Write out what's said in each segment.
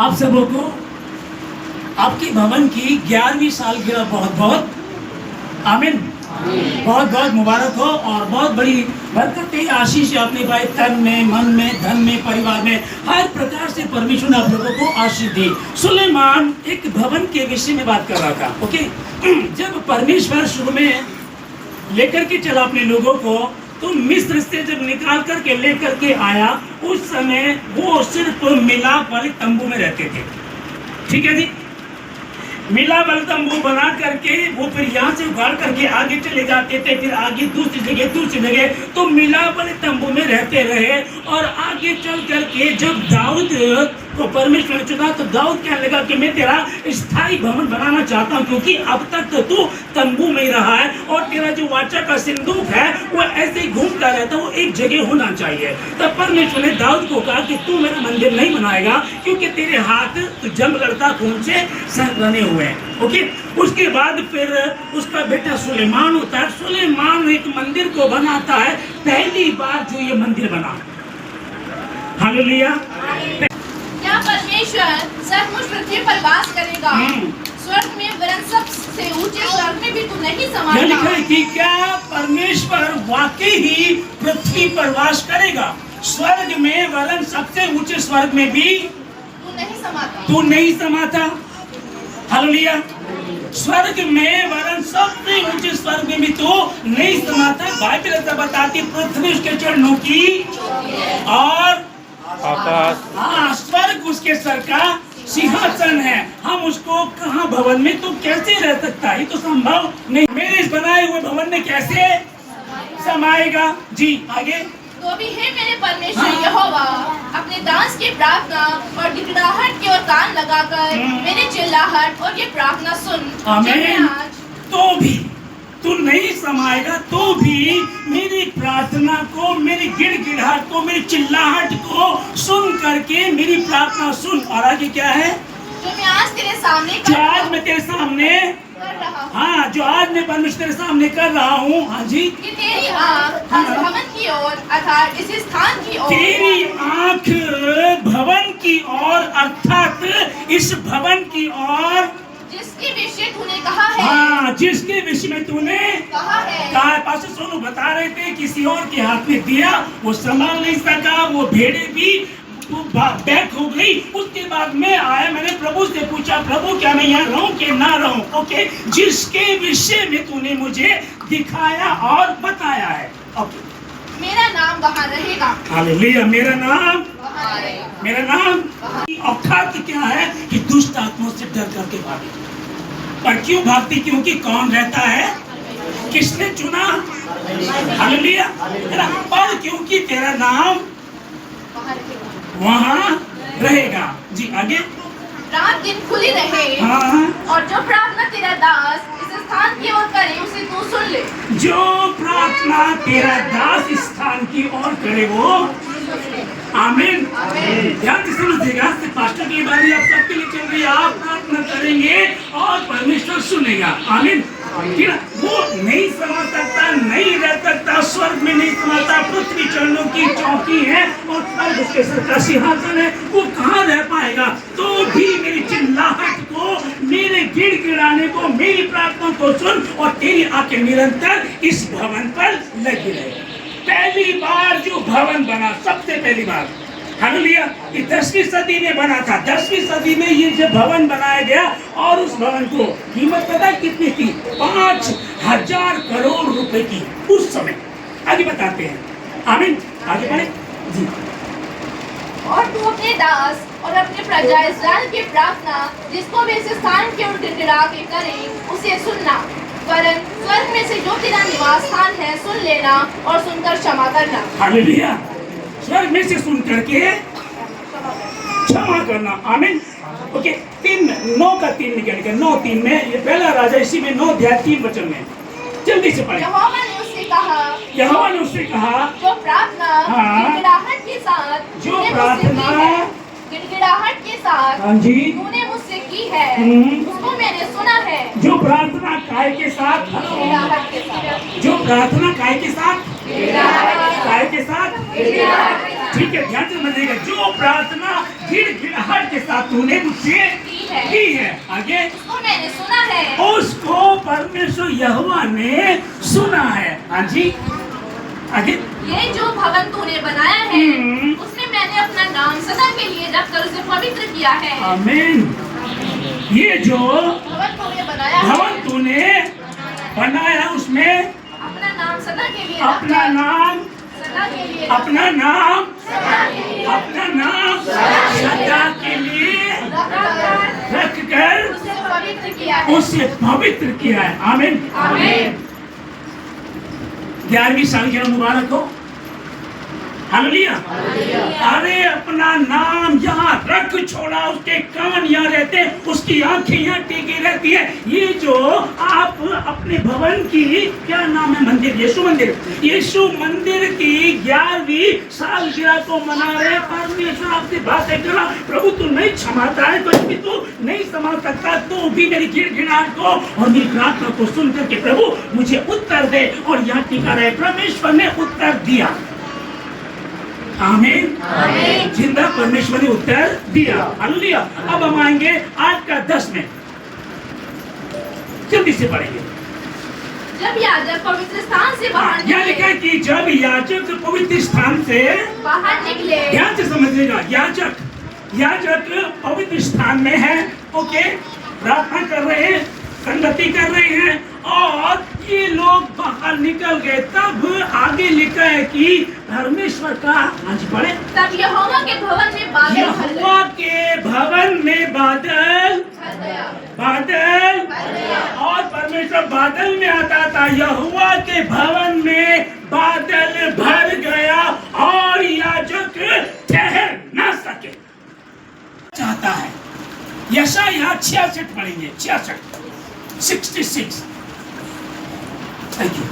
आप सबों को आपके भवन की 11वीं सालगिरह बहुत बहुत आमीन, बहुत बहुत मुबारक हो और बहुत बड़ी बरकतें आशीष अपने भाई तन में, मन में, धन में, परिवार में, हर प्रकार से परमेश्वर ने आप लोगों को आशीष दी। सुलेमान एक भवन के विषय में बात कर रहा था। ओके, जब परमेश्वर शुरू में लेकर के चला अपने लोगों को, तो मिस्र से जब निकाल करके लेकर के आया, उस समय वो सिर्फ मिलाप वाले तंबू में रहते थे। ठीक है जी, मिलाप वाले तंबू बना करके वो फिर यहाँ से उखाड़ करके आगे चले जाते थे, फिर आगे दूसरी जगह, तो मिलाप वाले तंबू में रहते रहे। और आगे चल करके जब दाऊद को परमेश्वर ने चुना, तो दाऊद कहने लगा कि मैं तेरा स्थायी भवन बनाना चाहता हूँ, क्योंकि अब तक तो तू तंबू में ही रहा है और तेरा जो वाचा का सिंदूक है वो ऐसे ही घूमता रहता, वो एक जगह होना चाहिए। तब परमेश्वर ने दाऊद को कहा कि तू मेरा मंदिर नहीं बनाएगा, क्योंकि तेरे हाथ जंग लड़ता खून से बने हुए हैं। ओके, उसके बाद फिर उसका बेटा सुलेमान होता है। सुलेमान एक मंदिर को बनाता है, पहली बार जो ये मंदिर बना। हालेलुया। क्या परमेश्वर सचमुच पृथ्वी पर वास करेगा? स्वर्ग में वरन सबसे ऊंचे स्वर्ग में भी तू नहीं समाता। लिखा है कि क्या परमेश्वर वाकई ही पृथ्वी पर वास करेगा? स्वर्ग में वरन सबसे ऊंचे स्वर्ग में भी तू नहीं समाता। हालेलुया। स्वर्ग में वरन सबसे ऊंचे स्वर्ग में भी तू नहीं समाता। बाइबल ऐसा बताती, पृथ्वी उसके चरणों की और आकाश, हाँ, स्वर्ग उसके सर का सिंहासन है। हम उसको कहाँ भवन में तो कैसे रह सकता है? ये तो संभव नहीं। मेरे इस बनाए हुए भवन में कैसे समाएगा? जी आगे। तो भी है मेरे परमेश्वर यहोवा, अपने दास की प्रार्थना और गिड़गिड़ाहट की ओर कान लगाकर मेरी चिल्लाहट और ये प्रार्थना सुन। आमीन। तो भी तू नहीं समाएगा, तो भी मेरी प्रार्थना को, मेरी गिड़गिड़ाहट को, मेरी चिल्लाहट को सुन करके मेरी प्रार्थना सुन। और आगे क्या है? जो मैं आज तेरे सामने जो आज मैं तेरे सामने कर रहा हूँ। हाँ, जो आज मैं परमेश्वर तेरे सामने कर रहा हूँ। हाँ जी, कि तेरी आँख इस भवन की ओर अर्थात इस स्थान की ओर, तेरी आँख भवन की ओर अर्थात इस भवन की ओर, जिसके विषय तूने कहा है। हाँ, जिसके विषय में तूने कहा है। कहा। पास्टर सोनू बता रहे थे, किसी और के हाथ में दिया, वो संभाल नहीं सका, वो भेड़े भी बैक हो गई। उसके बाद में आया, मैंने प्रभु से पूछा, प्रभु क्या मैं यहाँ रहूं कि ना रहूं? ओके, जिसके विषय में तूने मुझे दिखाया और बताया है। ओके, मेरा नाम वहाँ रहेगा। हालेलुया। मेरा नाम वहाँ रहेगा। मेरा नाम औकात क्या है कि दुष्ट आत्माओं से डर करके भागे। पर क्यों भागती? क्योंकि कौन रहता है? किसने चुना? हालेलुया। पर क्योंकि तेरा नाम वहाँ रहेगा। जी आगे। रात दिन खुली रहे। हाँ, और जो प्रार्थना तेरा दास इस स्थान की ओर करे उसे तू सुन ले। जो प्रार्थना तेरा दास इस स्थान की ओर करे वो आमीन। ध्यान से समझिएगा, पास्टर की बारी आप सबके लिए चल रही है। आप प्रार्थना करेंगे और परमेश्वर सुनेगा। आमीन। ठीक है, वो नहीं समा सकता, नहीं रह सकता, स्वर्ग में नहीं समाता, पृथ्वी चरणों की चौकी है और स्वर्ग उसके सर का सिंहासन है, वो कहाँ रह पाएगा? तो भी मेरी चिल्लाहट को, मेरे गिड़गिड़ाने को, मेरी प्रार्थना को सुन और तेरी आंखें निरंतर इस भवन पर लगी रहे। पहली बार जो भवन बना, सबसे पहली बार, हालेलुया, ये 10वीं सदी में बना था। 10वीं सदी में ये जब भवन बनाया गया, और उस भवन को कीमत पता कितनी थी? 5,000 करोड़ रुपए की उस समय। आगे बताते हैं। आमीन। आगे बढ़े जी। और तू अपने दास और अपने प्रजा इस्राएल की प्रार्थना, जिसको भी इस स्थान की ओर गिड़गिड़ा के करे, उसे सुनना। वरन स्वर्ग में से जो तेरा निवास स्थान है सुन लेना और सुनकर क्षमा करना। हालेलुया। स्वर्ग में से सुन करके क्षमा करना। आमीन। ओके, 9 का 3 निकल गया। 9:3 में ये पहला राजा, इसी में 9 अध्याय 3 वचन में जल्दी से पढ़े। यहोवा ने उससे कहा, यहोवा ने उससे कहा, जो प्रार्थना गिड़गिड़ाहट के साथ, जो प्रार्थना गिड़गिड़ाहट के साथ हाँ जी तूने मुझसे की है, उसको मैंने सुना है। जो प्रार्थना काय के साथ, गिड़गिड़ाहट के साथ, जो प्रार्थना काय के साथ, काय के साथ, ठीक है, ध्यान से समझिएगा। जो प्रार्थना गिड़गिड़ाहट के साथ तूने मुझसे की है। आगे उसको मैंने सुना है। उसको परमेश्वर यहोवा ने सुना है। हाँ जी, आगे ये जो भवन तूने बनाया है उसमें मैंने अपना नाम सदा के लिए रखकर उसे पवित्र किया है। आमीन। ये जो भवन तूने बनाया है, भवन तूने बनाया उसमें अपना नाम सदा के लिए अपना रखकर, नाम सदा के लिए अपना नाम सदा के लिए अपना नाम सदा के लिए रखकर रखकर उसे पवित्र किया है। उसे पवित्र किया है। आमीन। आमीन। 11वीं सालगिरह मुबारक हो। हालेलुया। अरे अपना नाम यहाँ रख छोड़ा, उसके कान यहाँ रहते हैं, उसकी आंखें यहाँ टिकी रहती है। ये जो आप अपने भवन की क्या नाम है, मंदिर, यीशु मंदिर, यीशु मंदिर की 11वीं सालगिरह को मना रहे। परमेश्वर आपसे बातें करा, प्रभु तू नहीं क्षमाता है, तो भी तू नहीं संभाल सकता, तो भी मेरी गिड़गिड़ाहट को और मेरी प्रार्थना को सुन करके प्रभु मुझे उत्तर दे। और यहाँ टिका रहे। परमेश्वर ने उत्तर दिया। आमीन। जिंदा परमेश्वर ने उत्तर दिया। हालेलुया। अब हम आएंगे 8 का 10 में, जल्दी से पढ़ेंगे। जब याजक पवित्र स्थान से बाहर यहाँ लिखा है कि जब याजक पवित्र स्थान से बाहर निकले, ध्यान से समझिएगा, याजक पवित्र स्थान में है, ओके, प्रार्थना कर रहे हैं, संगति कर रहे हैं, और ये लोग बाहर निकल गए। तब आगे लिखा है कि परमेश्वर का, आज पढ़े, तब यहोवा के भवन में बादल भर गया। यहोवा के भवन में बादल भर गया। बादल, और परमेश्वर बादल में आता था। यहोवा के भवन में बादल भर गया और याजक ठहर न सके। चाहता है यशायाह 66 पढ़ेंगे, 66। Thank you.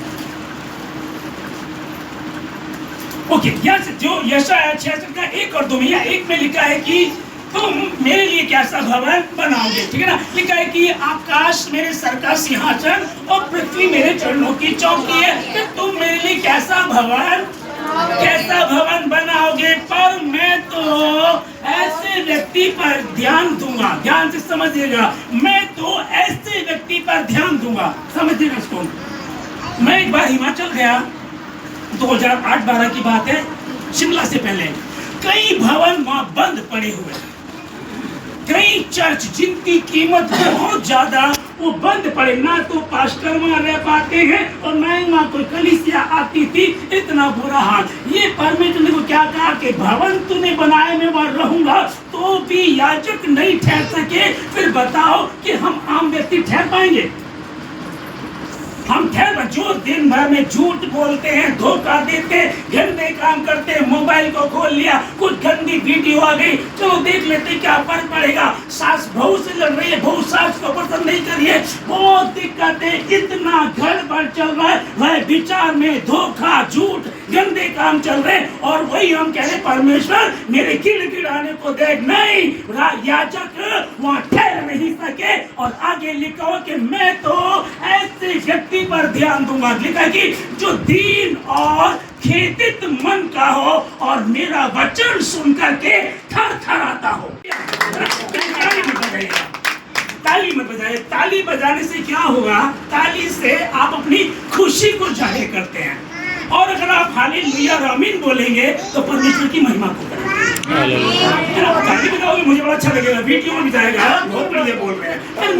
ओके, यहाँ से जो यशायाह 66 का 1 और 2 में, यहाँ 1 में लिखा है कि तुम मेरे लिए कैसा भवन बनाओगे, ठीक है ना। लिखा है कि आकाश मेरे सर का सिंहासन और पृथ्वी मेरे चरणों की चौकी है, कि तुम मेरे लिए कैसा भवन बनाओगे। पर मैं तो ऐसे व्यक्ति पर ध्यान दूंगा। ध्यान से समझिएगा, मैं तो ऐसे व्यक्ति पर ध्यान दूंगा। समझिएगा इसको। मैं एक बार हिमाचल गया, 2008-12 की बात है, शिमला से पहले। कई भवन वहां बंद पड़े हुए, कई चर्च जिनकी कीमत बहुत ज्यादा, वो बंद पड़े। ना तो पास्टर वहां रह पाते हैं और ना ही वहां कोई कलीसिया आती थी। इतना बुरा हाल। ये परमेश्वर ने को क्या कहा कि भवन तूने बनाए, मैं वहां रहूंगा, तो भी याजक नहीं ठहर सके। फिर बताओ कि हम आम व्यक्ति ठहर पाएंगे? हम ठहर, जो दिन भर में झूठ बोलते हैं, धोखा देते, गंदे काम करते, मोबाइल को खोल लिया, कुछ गंदी वीडियो आ गई, चलो देख लेते क्या फर्क पड़ेगा। सास बहू से लड़ रही है, बहू सास को पसंद नहीं कर रही है, बहुत दिक्कतें, इतना गड़बड़ चल रहा है, वह विचार में धोखा, झूठ, गंदे काम चल रहे हैं। और वही हम कह रहे, परमेश्वर मेरे गिड़गिड़ाने को देख। नहीं, याजक वहां ठहर नहीं सके। और आगे लिखा हो कि मैं तो ऐसे व्यक्ति पर ध्यान दूंगा। लिखा कि जो दीन और खेदित मन का हो और मेरा वचन सुन करके थर थर आता हो। ताली मत बजाइए। ताली बजाने से क्या होगा? ताली से आप अपनी खुशी को जाहिर करते हैं, और अगर आप हालेलुया और आमीन बोलेंगे तो परमेश्वर की महिमा को करेंगे। आप ताली बजाओगे, मुझे बड़ा अच्छा लगेगा, वीडियो में भी जाएगा, बहुत बढ़िया बोल रहे हैं, पर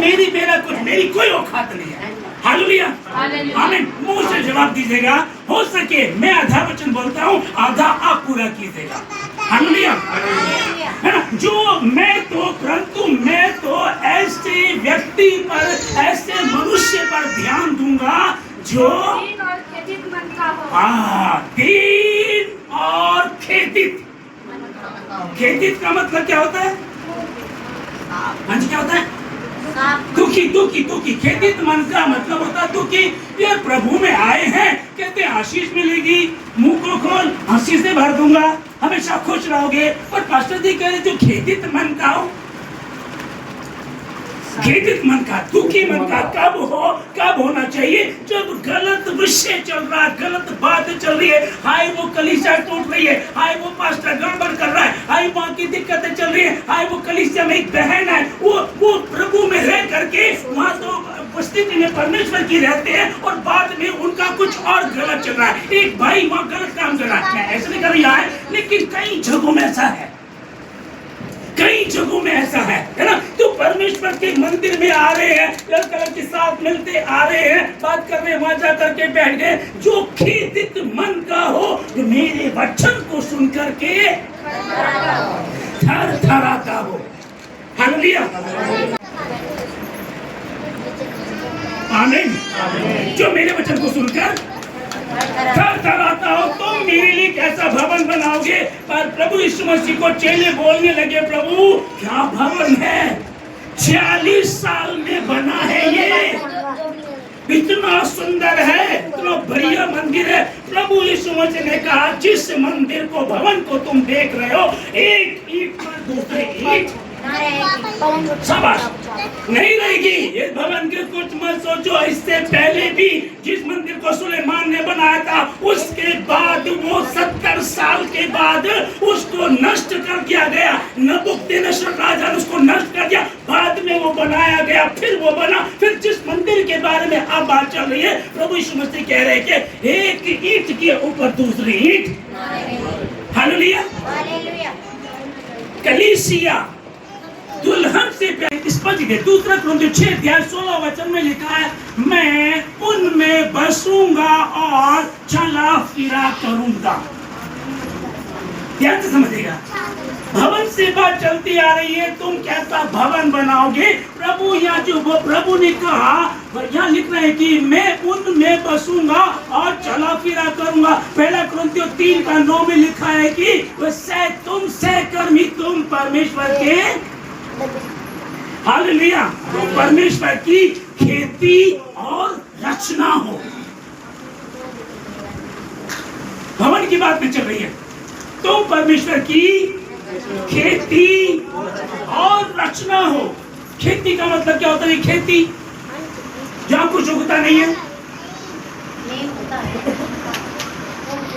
मेरी कोई औकात नहीं है। हालेलुया, आमीन। मुंह से जवाब दीजिएगा। हो सके मैं आधा वचन बोलता हूँ, आधा आप पूरा कीजिएगा। हालेलुया, है ना। जो परंतु मैं तो ऐसे व्यक्ति पर, ऐसे मनुष्य पर ध्यान दूंगा जो दीन और खेदित मन का हो। दीन और खेदित। खेदित का मतलब क्या होता है? हाँ जी, क्या होता है? दुखी। खेदित मन का मतलब होता है दुखी। ये प्रभु में आए हैं, कहते आशीष मिलेगी, मुंह को खोल, हंसी से भर दूंगा, हमेशा खुश रहोगे। पर पास्टर जी कह रहे जो खेदित मन का हो, खेदित मन का, दुखी मन का कब होना चाहिए? जब गलत विषय चल रहा है, गलत बातें चल रही है, हाय वो कलीसिया टूट रही है, हाय वो पास्टर गड़बड़ कर रहा है, हाय वहां की दिक्कतें चल रही है, हाय वो कलीसिया में एक बहन है, वो प्रभु में रह करके वहां तो उपस्थिति में परमेश्वर की रहते हैं और बाद में उनका कुछ और गलत चल रहा है, एक भाई वहां गलत काम कर रहा है। मैं ऐसे नहीं कर रहा है, लेकिन कई जगहों में ऐसा है, कई जगहों में ऐसा है ना? तो परमेश्वर के मंदिर में आ रहे हैं, कलर के साथ मिलते आ रहे हैं, बात कर रहे हैं, वहां जा करके बैठ गए। जो खेदित मन का हो, जो मेरे वचन को सुन करके थर थराता हो। हालेलुया, आमीन। जो मेरे वचन को सुनकर थर थराता हो, तुम मेरे लिए कैसा भवन बनाओगे? पर प्रभु यीशु मसीह को चेले बोलने लगे, प्रभु क्या भवन है, 40 साल में बना है ये, इतना सुंदर है, इतना बढ़िया मंदिर है। प्रभु यीशु मसीह ने कहा, जिस मंदिर को, भवन को तुम देख रहे हो, एक ईंट पर दूसरे ईंट शाबाश नहीं रहेगी। इस भवन के कुछ मत सोचो, इससे पहले भी जिस मंदिर को सुलेमान ने बनाया था, उसके बाद वो 70 साल के बाद उसको नष्ट कर दिया गया, नबूकदनेस्सर राजा ने उसको नष्ट कर दिया, बाद में वो बनाया गया, फिर वो बना। फिर जिस मंदिर के बारे में अब बात चल रही है, प्रभु यीशु मसीह कह रहे हैं कि एक ईंट के ऊपर दूसरी ईंट। हालेलुया, कलीसिया दुल्हन से स्पष्ट है। 2 कुरिन्थियों 6:16 में लिखा है, मैं उनमें बसूंगा और चला फिरा करूंगा। ध्यान से समझिएगा, भवन से बात चलती आ रही है, तुम कैसा भवन बनाओगे? प्रभु यहाँ जो वो प्रभु ने कहा, यहाँ लिख रहे हैं कि मैं उनमें बसूंगा और चला फिरा करूंगा। 1 कुरिन्थियों 3:9 में लिखा है कि तुम सहकर्मी, तुम परमेश्वर के, हालेलुया, परमेश्वर की खेती और रचना हो। भवन की बात में चल रही है, तो परमेश्वर की खेती और रचना हो। खेती का मतलब क्या होता है? खेती जहां कुछ उगता नहीं है,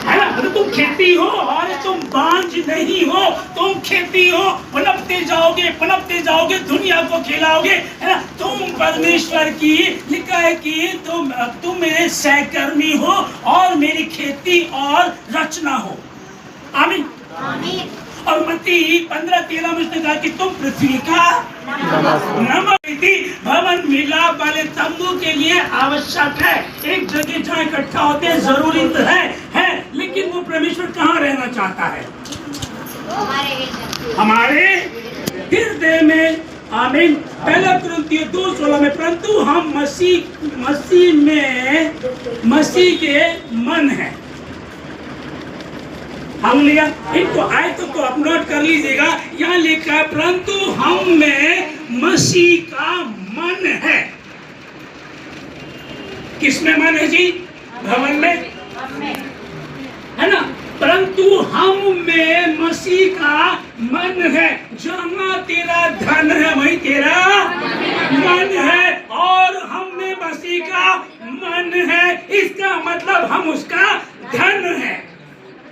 है ना? तो तुम खेती हो और तुम बांझ नहीं हो, तुम खेती हो, पनपते जाओगे, दुनिया को खिलाओगे, है ना? तुम परमेश्वर की, लिखा है कि तुम मेरे सहकर्मी हो और मेरी खेती और रचना हो। आमीन, आमीन। और मत्ती 15:13 में उसने कहा कि तुम पृथ्वी का नमक। भवन मिलाप वाले तंबू के लिए आवश्यक है, एक जगह जहाँ इकट्ठा होते हैं, जरूरी तो है, लेकिन वो परमेश्वर कहाँ रहना चाहता है? हमारे हृदय में। आमीन। 1 कुरिन्थियों 2:16 में, परंतु हम मसीह के मन है। हालेलुया। इनको आयतों को आप नोट कर लीजिएगा, यहाँ लिखा है, परंतु हम में मसीह का मन है। किसमें मन है जी? भवन में, है ना? परंतु हम में मसीह का मन है। जहाँ तेरा धन है वहीं तेरा मन है, और हम में मसीह का मन है। इसका मतलब हम उसका धन है,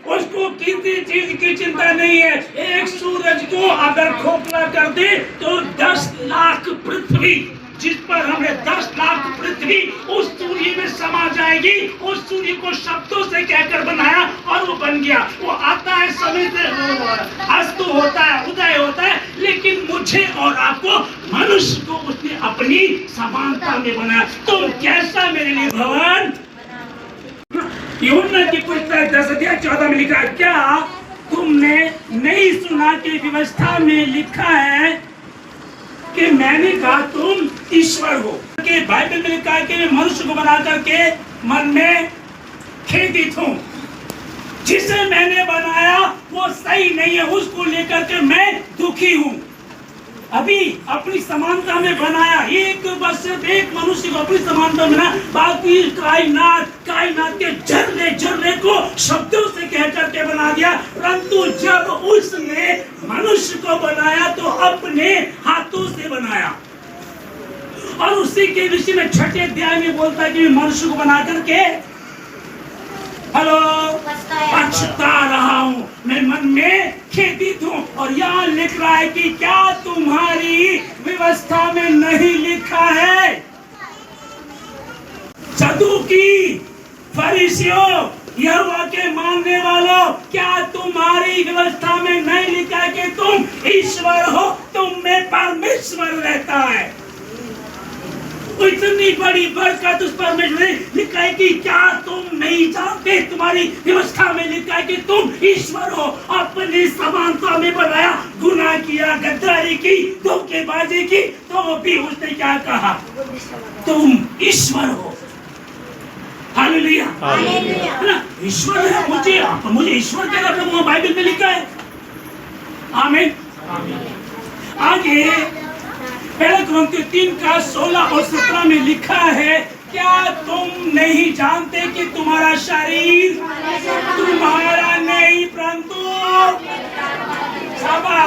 उसको किसी चीज की चिंता नहीं है। एक सूरज को अगर खोखला कर दे तो 10 लाख पृथ्वी, जिस पर हमने 10 लाख पृथ्वी उस सूर्य में समा जाएगी। उस सूर्य को शब्दों से कहकर बनाया और वो बन गया। वो आता है, समय से अस्त होता है, उदय होता है, लेकिन मुझे और आपको, मनुष्य को उसने अपनी समानता में बनाया। तुम कैसा मेरे लिए भवन? यूहन्ना की पुस्तक 10:14 में लिखा है, क्या तुमने नहीं सुना कि व्यवस्था में लिखा है कि मैंने कहा तुम ईश्वर हो? कि बाइबल में लिखा है कि मैं मनुष्य को बना करके मन में खेदित हूँ। जिसे मैंने बनाया वो सही नहीं है, उसको लेकर के मैं दुखी हूँ। अभी अपनी समानता में बनाया, बस सिर्फ एक मनुष्य को अपनी समानता में, बाकी कायनात के जर्रे को शब्दों से कह करके बना दिया। परंतु जब उसने मनुष्य को बनाया तो अपने हाथों से बनाया। और उसी के विषय में 6 अध्याय में बोलता है कि मनुष्य को बना करके हेलो पछता रहा हूँ, मैं मन में खेदित हूँ। और यहाँ लिख रहा है कि क्या तुम्हारी व्यवस्था में नहीं लिखा है? सदूकी, फरीसियों, यहोवा के मानने वालों, क्या तुम्हारी व्यवस्था में नहीं लिखा है कि तुम ईश्वर हो, तुम में परमेश्वर रहता है? इतनी बड़ी बरकत उस परमेश्वर ने लिखा है कि क्या तुम नहीं जानते? तुम्हारी व्यवस्था में लिखा है कि तुम ईश्वर हो। अपनी समानता में बनाया, गुनाह किया, गद्दारी की, धोखेबाजी की, तो भी उसने क्या कहा? तुम ईश्वर हो। Hallelujah, hallelujah. ईश्वर है, मुझे ईश्वर कह रहा था, बाइबल में लिखा है। आमीन। आगे 1 कुरिन्थियों 3:16 और 17 में लिखा है, क्या तुम नहीं जानते कि तुम्हारा शरीर तुम्हारा नहीं परंतु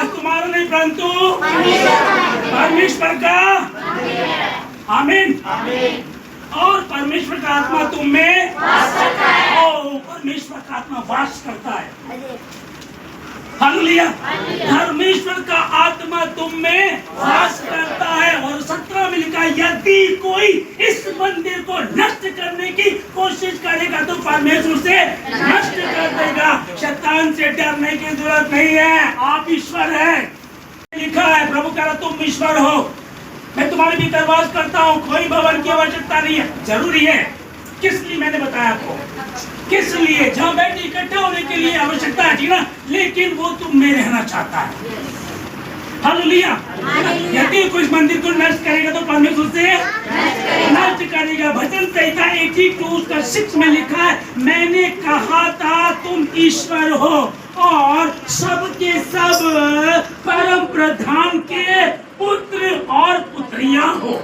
तुम्हारा नहीं परंतु परमेश्वर का। आमीन। और परमेश्वर का आत्मा तुम में वास करता है। और परमेश्वर का आत्मा वास करता है। हालेलुया। परमेश्वर का आत्मा तुम में वास करता है। और 17 में लिखा है, यदि कोई इस मंदिर को नष्ट करने की कोशिश करेगा तो परमेश्वर से नष्ट कर देगा। शैतान से डरने की जरूरत नहीं है, आप ईश्वर है। लिखा है, प्रभु कह रहा तुम ईश्वर हो, मैं तुम्हारे भीतर वास करता हूँ, कोई भवन की आवश्यकता नहीं है। जरूरी है, किस लिए मैंने बताया आपको, किस लिए? जहाँ बैठे इकट्ठा होने के लिए आवश्यकता है, ठीक ना, लेकिन वो तुम में रहना चाहता है। हालेलुया। यदि कोई मंदिर को नष्ट करेगा तो परमेश्वर से नष्ट करेगा। भजन संहिता 82:6 में लिखा है, मैंने कहा था तुम ईश्वर हो और सबके सब परम प्रधान के पुत्र और पुत्रियां हो।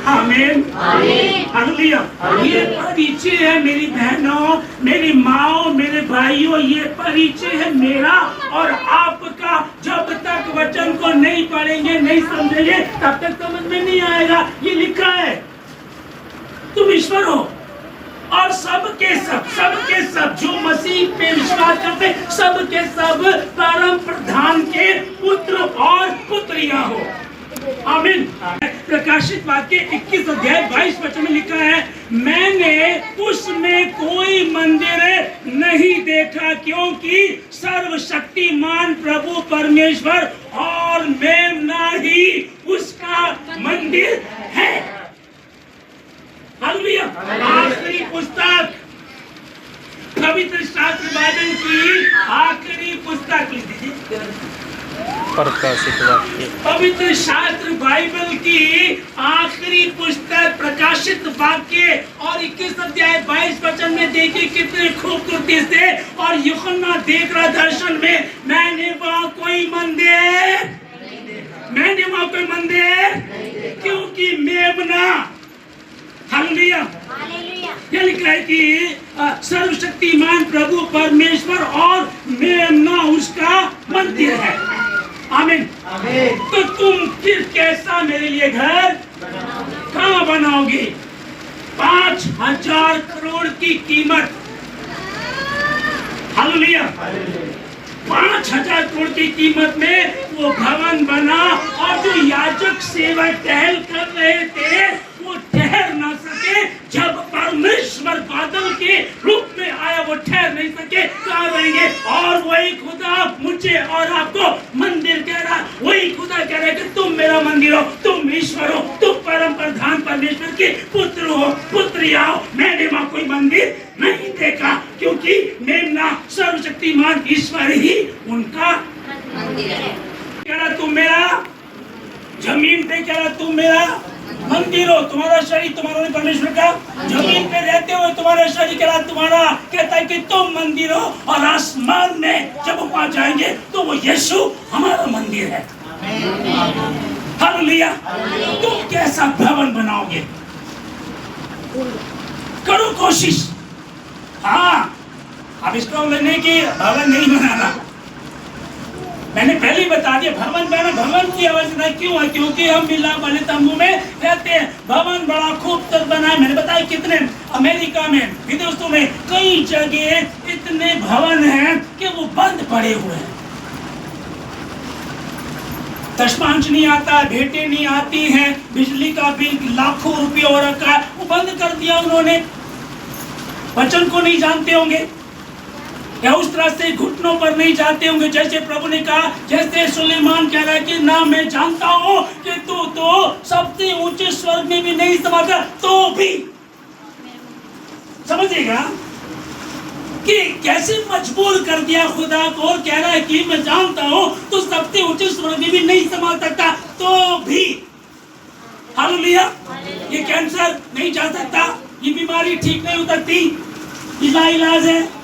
आमीन। हालेलुया। ये परिचय है मेरी बहनों, मेरी माओ, मेरे भाइयों, ये परिचय है मेरा और आपका। जब तक वचन को नहीं पढ़ेंगे, नहीं समझेंगे, तब तक समझ में नहीं आएगा। ये लिखा है, तुम ईश्वर हो और सबके सब जो मसीह पे विश्वास करते, सबके सब परम प्रधान के पुत्र और पुत्रियां हो। आमीन। प्रकाशित वाक्य 21 अध्याय 22 वचन में लिखा है, मैंने उसमें कोई मंदिर नहीं देखा, क्योंकि सर्वशक्तिमान प्रभु परमेश्वर और मेमना ही उसका मंदिर है। हालेलुया। आखिरी पुस्तक, पवित्र शास्त्र बाइबल की आखिरी पुस्तक लिख दीजिए, प्रकाशित वाक्य। पवित्र शास्त्र बाइबल की आखिरी पुस्तक प्रकाशित वाक्य और 21 अध्याय 22 वचन में देखिए कितने खूबसूरती से। और यूहन्ना देख रहा दर्शन में, मैंने वहाँ कोई मंदिर, क्योंकि मेमना, हालेलुया, ये लिखा है कि सर्वशक्तिमान प्रभु परमेश्वर और मेमना उसका मंदिर है। आमीन। तो तुम फिर कैसा मेरे लिए घर कहाँ बनाओगे? 5,000 करोड़ की कीमत। हालेलुया। 5,000 करोड़ की कीमत में वो भवन बना और जो याजक सेवा टहल कर रहे थे वो ठहर ना सके। जब परमेश्वर बादल के रूप में आया वो ठहर नहीं सके, कहाँ रहेंगे? और वही खुदा मुझे और आपको मंदिर कह रहा, वही खुदा कह रहा है कि तुम मेरा मंदिर हो, तुम ईश्वर हो, तुम परम प्रधान परमेश्वर के पुत्र हो, पुत्रिया हो। मैंने वहाँ कोई मंदिर नहीं देखा, क्योंकि मेमना सर्वशक्तिमान ईश्वर ही उनका मंदिर है। कह रहा तुम मेरा, जमीन पे कह रहा तुम मेरा मंदिर हो, तुम्हारा शरीर तुम्हारा नहीं परमेश्वर का। जमीन पे रहते हुए तुम्हारा शरीर कह रहा तुम्हारा, कहता है कि तुम मंदिर हो। और आसमान में जब वहां जाएंगे तो वो यीशु हमारा मंदिर है। हालेलुया। तुम कैसा भवन बनाओगे? करो कोशिश। हाँ, अब इसको लेने की भवन नहीं बनाना, मैंने पहले ही बता दिया। भवन बनाना, भवन की आवश्यकता क्यों है? क्योंकि हम मिलाप वाले तंबू में रहते हैं। भवन बड़ा खूबसूरत बना है। मैंने बताया कितने, अमेरिका में, विदेशों में कई जगह इतने भवन हैं कि वो बंद पड़े हुए हैं। दशमांश नहीं आता, भेंटें नहीं आती हैं, बिजली का बिल लाखों रुपये हो रखा है, वो बंद कर दिया उन्होंने। वचन को नहीं जानते होंगे या उस तरह से घुटनों पर नहीं जाते होंगे, जैसे प्रभु ने कहा, जैसे सुलेमान कह रहा है कि ना मैं जानता हूं कि तू तो सबसे ऊंचे स्वर्ग में भी नहीं समाता, तो भी समझेगा कि कैसे मजबूर कर दिया खुदा को। कह रहा है कि मैं जानता हूं तो सबसे ऊंचे स्वर्ग में भी नहीं समा सकता, तो भी। हालेलुया। ये कैंसर नहीं जा सकता, ये बीमारी ठीक नहीं हो सकती, इसका इलाज है।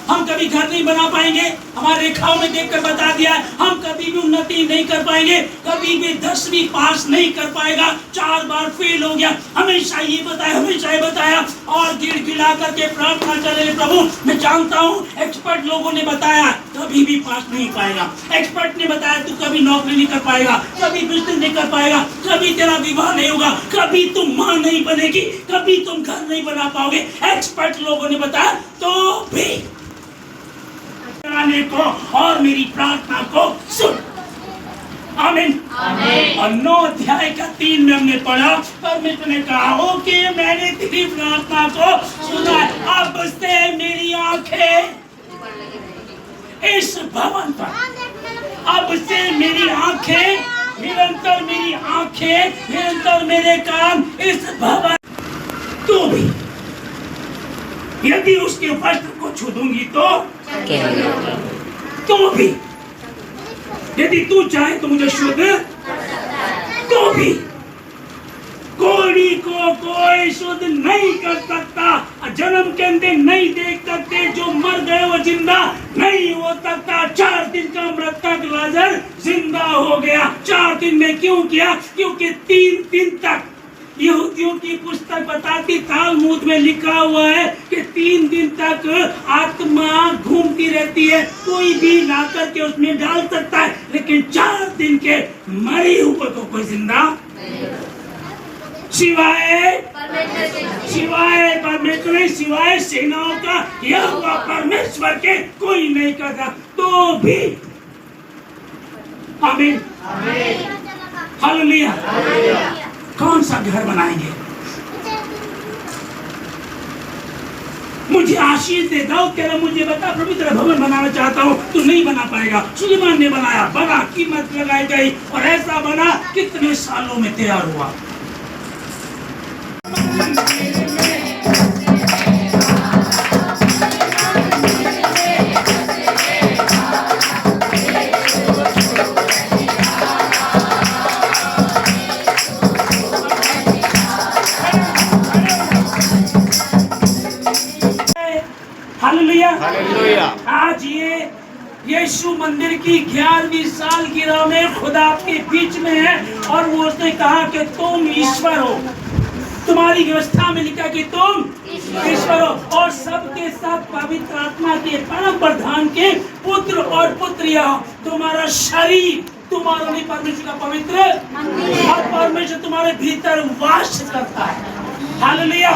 हम कभी घर नहीं बना पाएंगे, हमारे रेखाओं में देखकर बता दिया है। हम कभी भी उन्नति नहीं कर पाएंगे, कभी भी 10वीं पास नहीं कर पाएगा, 4 बार फेल हो गया, हमेशा ये बताया, हमेशा ये बताया, और गिड़गिड़ा करके प्रार्थना करे, प्रभु मैं जानता हूँ एक्सपर्ट लोगों ने बताया कभी भी पास नहीं पाएगा, एक्सपर्ट ने बताया तू कभी नौकरी नहीं कर पाएगा, कभी बिजनेस नहीं कर पाएगा, कभी तेरा विवाह नहीं होगा, कभी तुम माँ नहीं बनेगी, कभी तुम घर नहीं बना पाओगे, एक्सपर्ट लोगों ने बताया, तो भी को और मेरी प्रार्थना को सुन। आमीन। और 9 अध्याय का 3 में हमने पढ़ा, परमेश्वर ने कहा हो कि मैंने तेरी प्रार्थना को सुना, अब से मेरी आंखें इस भवन पर, अब से मेरी आंखें निरंतर, मेरी आंखें निरंतर, मेरे कान इस भवन, तो भी यदि उसके वस्त्र को छू दूंगी तो भी यदि तू चाहे तो मुझे शुद्ध, तो भी कोड़ी को कोई शुद्ध नहीं कर सकता, जन्म के अंदर नहीं देख सकते, जो मर गए वो जिंदा नहीं हो सकता। 4 दिन का मृतक लाजर जिंदा हो गया। 4 दिन में क्यों किया? क्योंकि 3 दिन तक यहूदियों की पुस्तक बताती, तालमुद में लिखा हुआ है कि 3 दिन तक आत्मा घूमती रहती है, कोई भी ला करके उसमें डाल सकता है, लेकिन 4 दिन के मरे हुए को कोई जिंदा सिवाय परमेश्वर, सिवाय सेनाओं का यहोवा परमेश्वर के कोई नहीं करता, तो भी। आमीन। हालेलुया। कौन सा घर बनाएंगे? मुझे आशीष दे दो, कह रहा मुझे बता प्रभु तेरा भवन बनाना चाहता हूँ, तू नहीं बना पाएगा। सुलेमान ने बनाया, बना, कीमत लगाई गई और ऐसा बना, कितने सालों में तैयार हुआ। हालेलुया। आज ये यीशु मंदिर की 11वीं सालगिरह में खुदा आपके बीच में है, और वो उसने कहा कि तुम ईश्वर हो। तुम्हारी व्यवस्था में लिखा कि तुम ईश्वर हो, और सबके साथ पवित्र आत्मा के परम प्रधान के पुत्र और पुत्रियां। तुम्हारा शरीर तुम्हारा नहीं, परमेश्वर का पवित्र, और परमेश्वर तुम्हारे भीतर वास करता है। हालेलुया।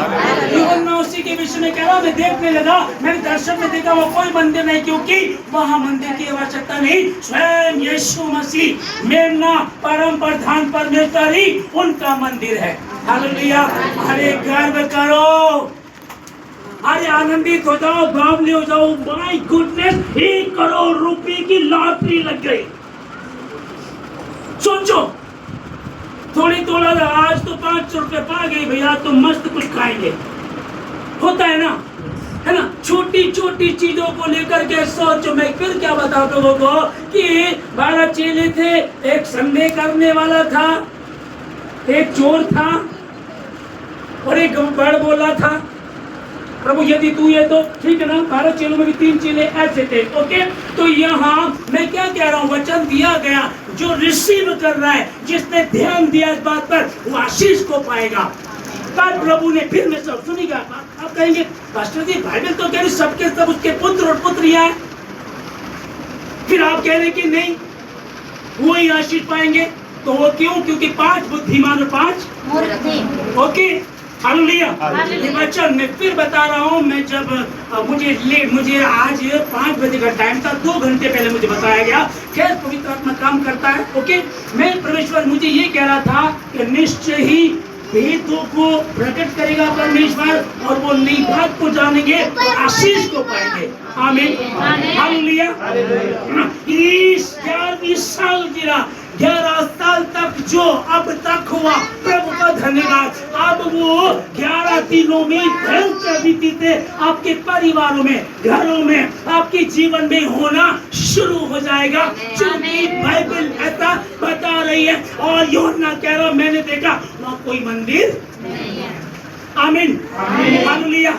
यूहन्ना उसी के विषय में कह रहा, मैं देखने लगा, मैंने दर्शन में देखा वो कोई मंदिर नहीं, क्योंकि वहां मंदिर की आवश्यकता नहीं, स्वयं यीशु मसीह मेमना परम प्रधान परमेश्वर ही उनका मंदिर है। हालेलुया। अरे गर्व करो, अरे आनंदित हो जाओ, बावले हो जाओ, माय गुडनेस, 1 करोड़ रुपए की लॉटरी लग गई। सोचो, थोड़ी तोड़ा, आज तो 500 रुपए पा गई भैया, तो मस्त कुछ खाएंगे, होता है ना, छोटी छोटी चीजों को लेकर के सोचो। मैं फिर क्या बताऊं लोगों को कि 12 चेले थे, एक संदेह करने वाला था, एक चोर था, और एक बड़ बोला था, प्रभु यदि तू है तो ठीक है ना। 12 चेलों में भी 3 चेले ऐसे थे, ओके। तो यहाँ मैं क्या कह रहा हूँ, वचन दिया गया, जो रिसीव कर रहा है, जिसने ध्यान दिया इस बात पर, वो आशीष को पाएगा। तब प्रभु ने फिर मैं सब सुनिएगा, आप कहेंगे पास्टर जी बाइबल तो कह रही सबके सब उसके पुत्र और पुत्रियां हैं, फिर आप कह रहे कि नहीं वही आशीष पाएंगे। तो वो क्यों? क्योंकि 5 बुद्धिमान और 5 मूर्ख थे। Okay, hallelujah. हालेलुया। ये बच्चा मैं फिर बता रहा हूँ, मैं जब मुझे आज 5 बजे का टाइम था, 2 घंटे पहले मुझे बताया गया। खैर पवित्र आत्मा काम करता है। ओके, मैं परमेश्वर मुझे ये कह रहा था कि निश्चय ही भेदों को प्रकट करेगा परमेश्वर, और वो नई बात को जानेंगे और आशीष को पाएंगे। आमीन, हालेलुया। इस 11वीं सालगिरह 11 साल तक जो अब तक हुआ, प्रभु का धन्यवाद। अब वो 11 दिनों में भयंकर बीते आपके परिवारों में, घरों में, आपके जीवन में होना शुरू हो जाएगा, क्योंकि बाइबल ऐसा बता रही है। और यूहन्ना कह रहा, मैंने देखा वहाँ कोई मंदिर नहीं है। आमीन, हालेलुया।